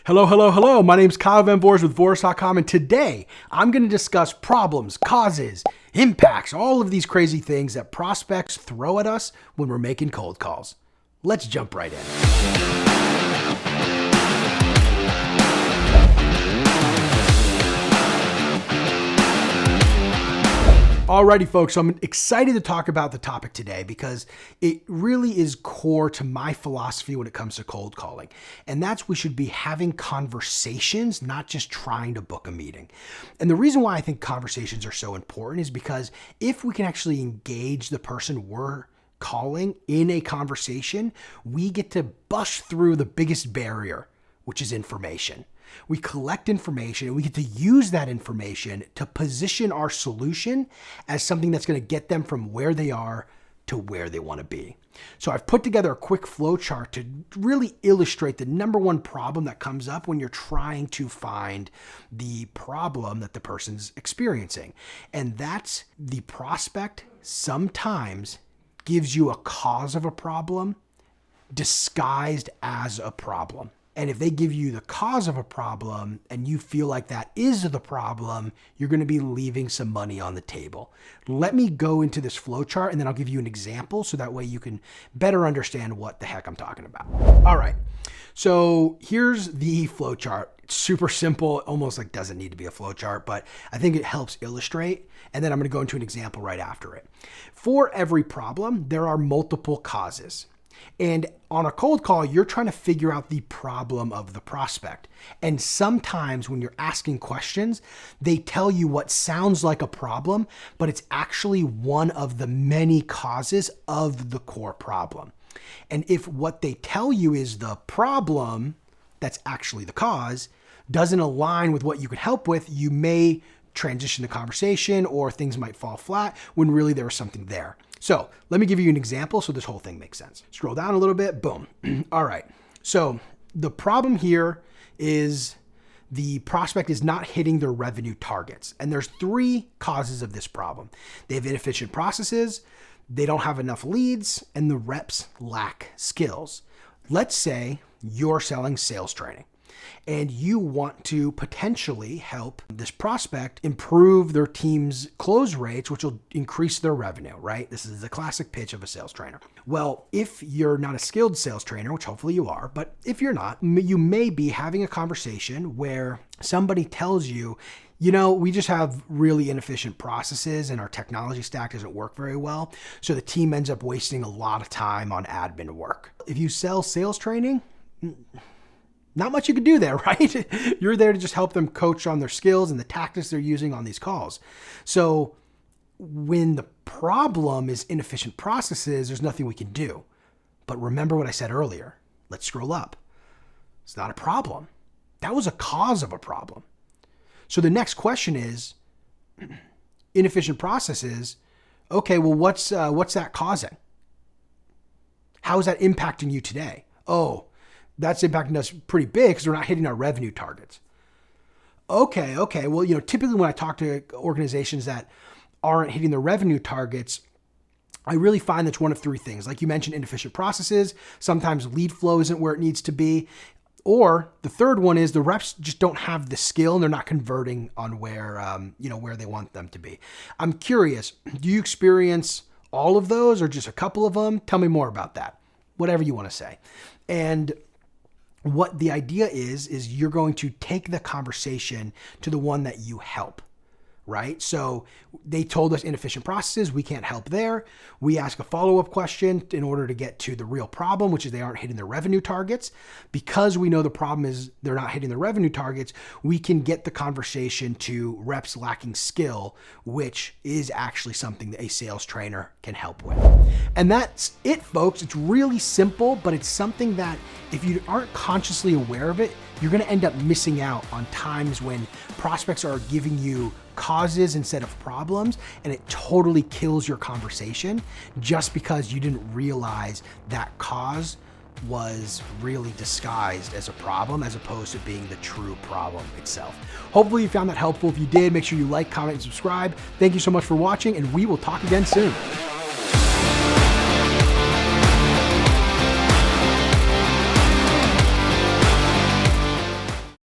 Hello, hello, hello. My name's Kyle Van Voors with Voors.com, and today I'm going to discuss problems, causes, impacts, all of these crazy things that prospects throw at us when we're making cold calls. Let's jump right in. Alrighty, folks, so I'm excited to talk about the topic today because it really is core to my philosophy when it comes to cold calling. And that's we should be having conversations, not just trying to book a meeting. And the reason why I think conversations are so important is because if we can actually engage the person we're calling in a conversation, we get to bust through the biggest barrier, which is information. We collect information and we get to use that information to position our solution as something that's going to get them from where they are to where they want to be. So I've put together a quick flow chart to really illustrate the number one problem that comes up when you're trying to find the problem that the person's experiencing. And that's the prospect sometimes gives you a cause of a problem disguised as a problem. And if they give you the cause of a problem and you feel like that is the problem, you're going to be leaving some money on the table. Let me go into this flow chart and then I'll give you an example so that way you can better understand what the heck I'm talking about. All right. So here's the flow chart. It's super simple, almost like doesn't need to be a flow chart, but I think it helps illustrate. And then I'm going to go into an example right after it. For every problem, there are multiple causes. And on a cold call, you're trying to figure out the problem of the prospect. And sometimes when you're asking questions, they tell you what sounds like a problem, but it's actually one of the many causes of the core problem. And if what they tell you is the problem, that's actually the cause, doesn't align with what you could help with, you may transition the conversation or things might fall flat when really there was something there. So let me give you an example so this whole thing makes sense. Scroll down a little bit, boom. All right, so the problem here is the prospect is not hitting their revenue targets. And there's three causes of this problem. They have inefficient processes, they don't have enough leads, and the reps lack skills. Let's say you're selling sales training and you want to potentially help this prospect improve their team's close rates, which will increase their revenue, right? This is the classic pitch of a sales trainer. Well, if you're not a skilled sales trainer, which hopefully you are, but if you're not, you may be having a conversation where somebody tells you, you know, we just have really inefficient processes and our technology stack doesn't work very well. So the team ends up wasting a lot of time on admin work. If you sell sales training, not much you can do there, right? You're there to just help them coach on their skills and the tactics they're using on these calls. So when the problem is inefficient processes, there's nothing we can do. But remember what I said earlier. Let's scroll up. It's not a problem. That was a cause of a problem. So the next question is, inefficient processes. Okay, well, what's that causing? How is that impacting you today? Oh, that's impacting us pretty big because we're not hitting our revenue targets. Okay. Well, typically when I talk to organizations that aren't hitting their revenue targets, I really find that's one of three things. Like you mentioned, inefficient processes. Sometimes lead flow isn't where it needs to be. Or the third one is the reps just don't have the skill and they're not converting on where they want them to be. I'm curious, do you experience all of those or just a couple of them? Tell me more about that. Whatever you want to say. And what the idea is you're going to take the conversation to the one that you help, right? So they told us inefficient processes, we can't help there. We ask a follow-up question in order to get to the real problem, which is they aren't hitting their revenue targets. Because we know the problem is they're not hitting their revenue targets, we can get the conversation to reps lacking skill, which is actually something that a sales trainer can help with. And that's it, folks. It's really simple, but it's something that if you aren't consciously aware of it, you're going to end up missing out on times when prospects are giving you causes instead of problems, and it totally kills your conversation just because you didn't realize that cause was really disguised as a problem as opposed to being the true problem itself. Hopefully you found that helpful. If you did, make sure you like, comment, and subscribe. Thank you so much for watching, and we will talk again soon.